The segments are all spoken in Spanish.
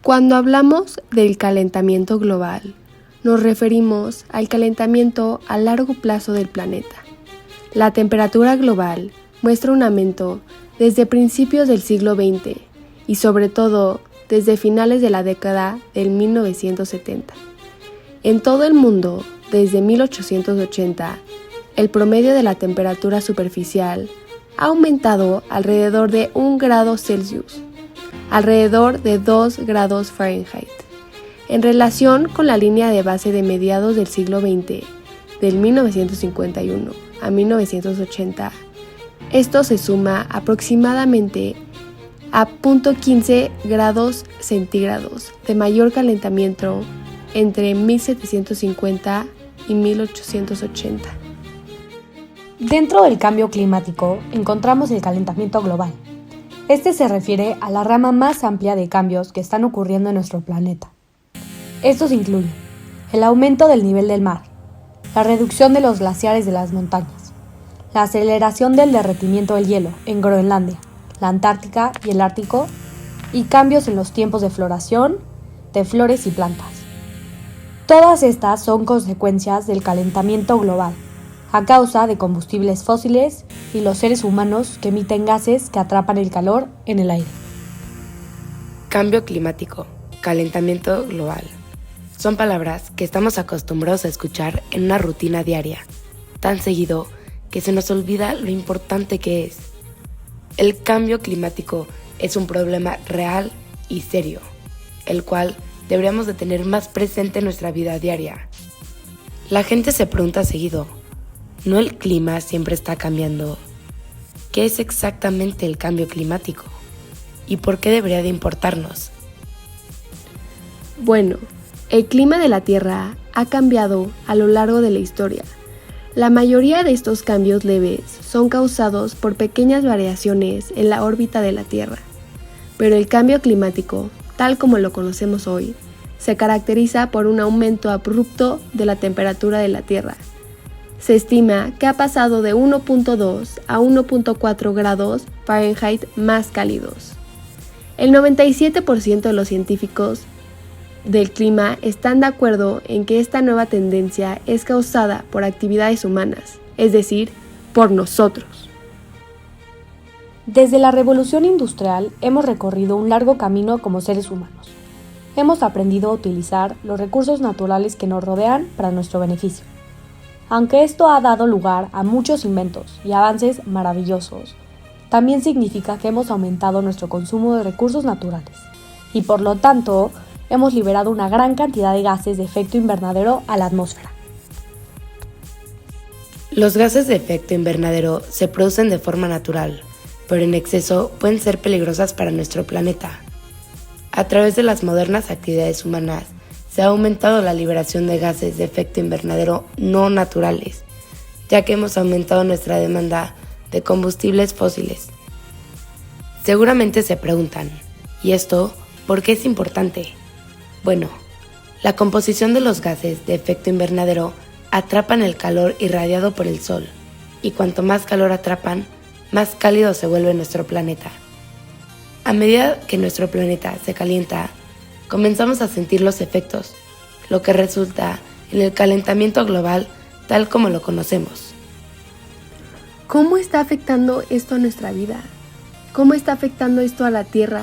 Cuando hablamos del calentamiento global, nos referimos al calentamiento a largo plazo del planeta. La temperatura global muestra un aumento desde principios del siglo XX y sobre todo desde finales de la década del 1970. En todo el mundo, desde 1880, el promedio de la temperatura superficial ha aumentado alrededor de 1 grado Celsius, alrededor de 2 grados Fahrenheit. En relación con la línea de base de mediados del siglo XX, del 1951 a 1980, esto se suma aproximadamente a 0.15 grados centígrados de mayor calentamiento entre 1750 y 1880. Dentro del cambio climático encontramos el calentamiento global. Este se refiere a la rama más amplia de cambios que están ocurriendo en nuestro planeta. Estos incluyen el aumento del nivel del mar, la reducción de los glaciares de las montañas, la aceleración del derretimiento del hielo en Groenlandia, la Antártica y el Ártico, y cambios en los tiempos de floración de flores y plantas. Todas estas son consecuencias del calentamiento global, a causa de combustibles fósiles y los seres humanos que emiten gases que atrapan el calor en el aire. Cambio climático, calentamiento global. Son palabras que estamos acostumbrados a escuchar en una rutina diaria, tan seguido que se nos olvida lo importante que es. El cambio climático es un problema real y serio, el cual deberíamos de tener más presente en nuestra vida diaria. La gente se pregunta seguido, ¿no el clima siempre está cambiando? ¿Qué es exactamente el cambio climático? ¿Y por qué debería de importarnos? Bueno, el clima de la Tierra ha cambiado a lo largo de la historia. La mayoría de estos cambios leves son causados por pequeñas variaciones en la órbita de la Tierra. Pero el cambio climático, tal como lo conocemos hoy, se caracteriza por un aumento abrupto de la temperatura de la Tierra. Se estima que ha pasado de 1.2 a 1.4 grados Fahrenheit más cálidos. El 97% de los científicos del clima están de acuerdo en que esta nueva tendencia es causada por actividades humanas, es decir, por nosotros. Desde la revolución industrial hemos recorrido un largo camino como seres humanos. Hemos aprendido a utilizar los recursos naturales que nos rodean para nuestro beneficio. Aunque esto ha dado lugar a muchos inventos y avances maravillosos, también significa que hemos aumentado nuestro consumo de recursos naturales y por lo tanto hemos liberado una gran cantidad de gases de efecto invernadero a la atmósfera. Los gases de efecto invernadero se producen de forma natural, pero en exceso pueden ser peligrosas para nuestro planeta. A través de las modernas actividades humanas, se ha aumentado la liberación de gases de efecto invernadero no naturales, ya que hemos aumentado nuestra demanda de combustibles fósiles. Seguramente se preguntan, ¿y esto por qué es importante? Bueno, la composición de los gases de efecto invernadero atrapan el calor irradiado por el sol, y cuanto más calor atrapan, más cálido se vuelve nuestro planeta. A medida que nuestro planeta se calienta, comenzamos a sentir los efectos, lo que resulta en el calentamiento global tal como lo conocemos. ¿Cómo está afectando esto a nuestra vida? ¿Cómo está afectando esto a la Tierra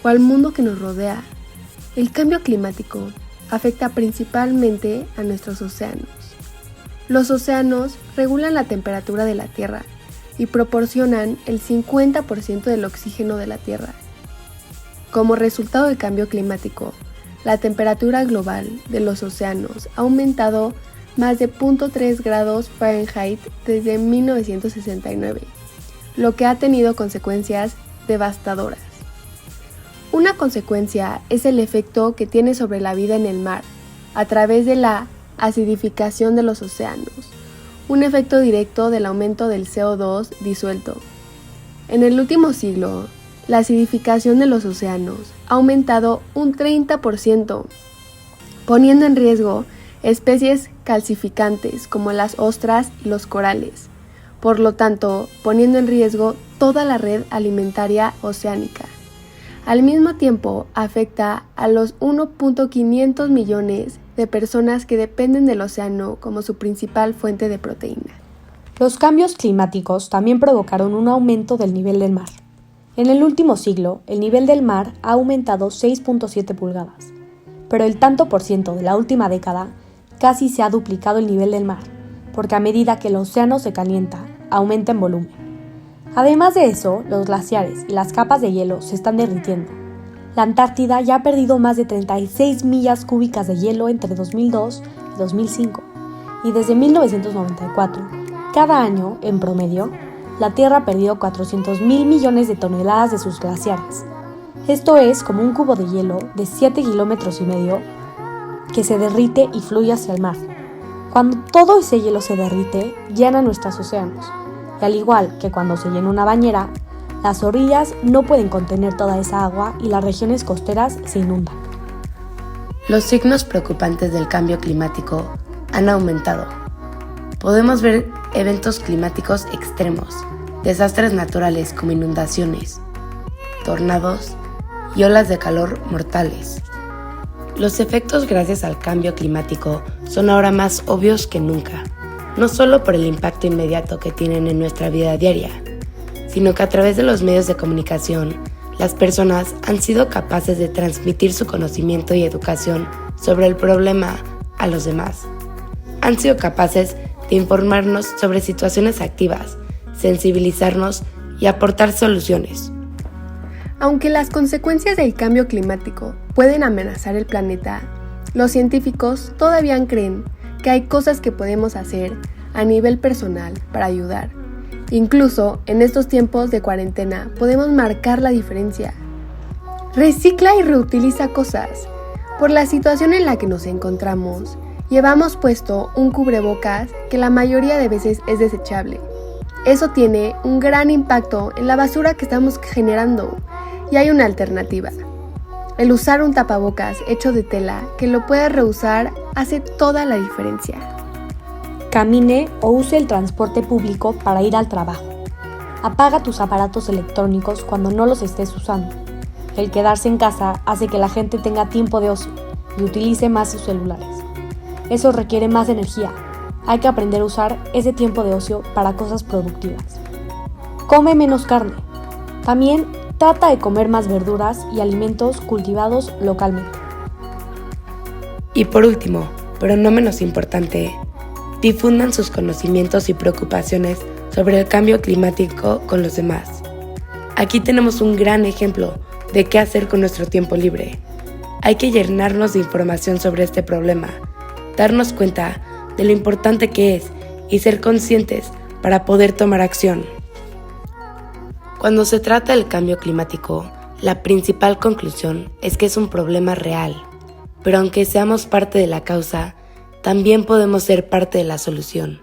o al mundo que nos rodea? El cambio climático afecta principalmente a nuestros océanos. Los océanos regulan la temperatura de la Tierra y proporcionan el 50% del oxígeno de la Tierra. Como resultado del cambio climático, la temperatura global de los océanos ha aumentado más de 0.3 grados Fahrenheit desde 1969, lo que ha tenido consecuencias devastadoras. Una consecuencia es el efecto que tiene sobre la vida en el mar, a través de la acidificación de los océanos, un efecto directo del aumento del CO2 disuelto. En el último siglo, la acidificación de los océanos ha aumentado un 30%, poniendo en riesgo especies calcificantes como las ostras y los corales, por lo tanto, poniendo en riesgo toda la red alimentaria oceánica. Al mismo tiempo, afecta a los 1.500 millones de personas que dependen del océano como su principal fuente de proteína. Los cambios climáticos también provocaron un aumento del nivel del mar. En el último siglo, el nivel del mar ha aumentado 6.7 pulgadas, pero el tanto por ciento de la última década casi se ha duplicado el nivel del mar, porque a medida que el océano se calienta, aumenta en volumen. Además de eso, los glaciares y las capas de hielo se están derritiendo. La Antártida ya ha perdido más de 36 millas cúbicas de hielo entre 2002 y 2005, y desde 1994, cada año, en promedio, la Tierra ha perdido 400.000 millones de toneladas de sus glaciares. Esto es como un cubo de hielo de 7,5 kilómetros que se derrite y fluye hacia el mar. Cuando todo ese hielo se derrite, llena nuestros océanos. Y al igual que cuando se llena una bañera, las orillas no pueden contener toda esa agua y las regiones costeras se inundan. Los signos preocupantes del cambio climático han aumentado. Podemos ver eventos climáticos extremos, desastres naturales como inundaciones, tornados y olas de calor mortales. Los efectos gracias al cambio climático son ahora más obvios que nunca, no solo por el impacto inmediato que tienen en nuestra vida diaria, sino que a través de los medios de comunicación, las personas han sido capaces de transmitir su conocimiento y educación sobre el problema a los demás. Han sido capaces de informarnos sobre situaciones activas, sensibilizarnos y aportar soluciones. Aunque las consecuencias del cambio climático pueden amenazar el planeta, los científicos todavía creen que hay cosas que podemos hacer a nivel personal para ayudar. Incluso en estos tiempos de cuarentena podemos marcar la diferencia. Recicla y reutiliza cosas. Por la situación en la que nos encontramos, llevamos puesto un cubrebocas que la mayoría de veces es desechable. Eso tiene un gran impacto en la basura que estamos generando y hay una alternativa. El usar un tapabocas hecho de tela que lo puedas reusar hace toda la diferencia. Camine o use el transporte público para ir al trabajo. Apaga tus aparatos electrónicos cuando no los estés usando. El quedarse en casa hace que la gente tenga tiempo de ocio y utilice más sus celulares. Eso requiere más energía. Hay que aprender a usar ese tiempo de ocio para cosas productivas. Come menos carne. También trata de comer más verduras y alimentos cultivados localmente. Y por último, pero no menos importante, difundan sus conocimientos y preocupaciones sobre el cambio climático con los demás. Aquí tenemos un gran ejemplo de qué hacer con nuestro tiempo libre. Hay que llenarnos de información sobre este problema, darnos cuenta de lo importante que es y ser conscientes para poder tomar acción. Cuando se trata del cambio climático, la principal conclusión es que es un problema real, pero aunque seamos parte de la causa, también podemos ser parte de la solución.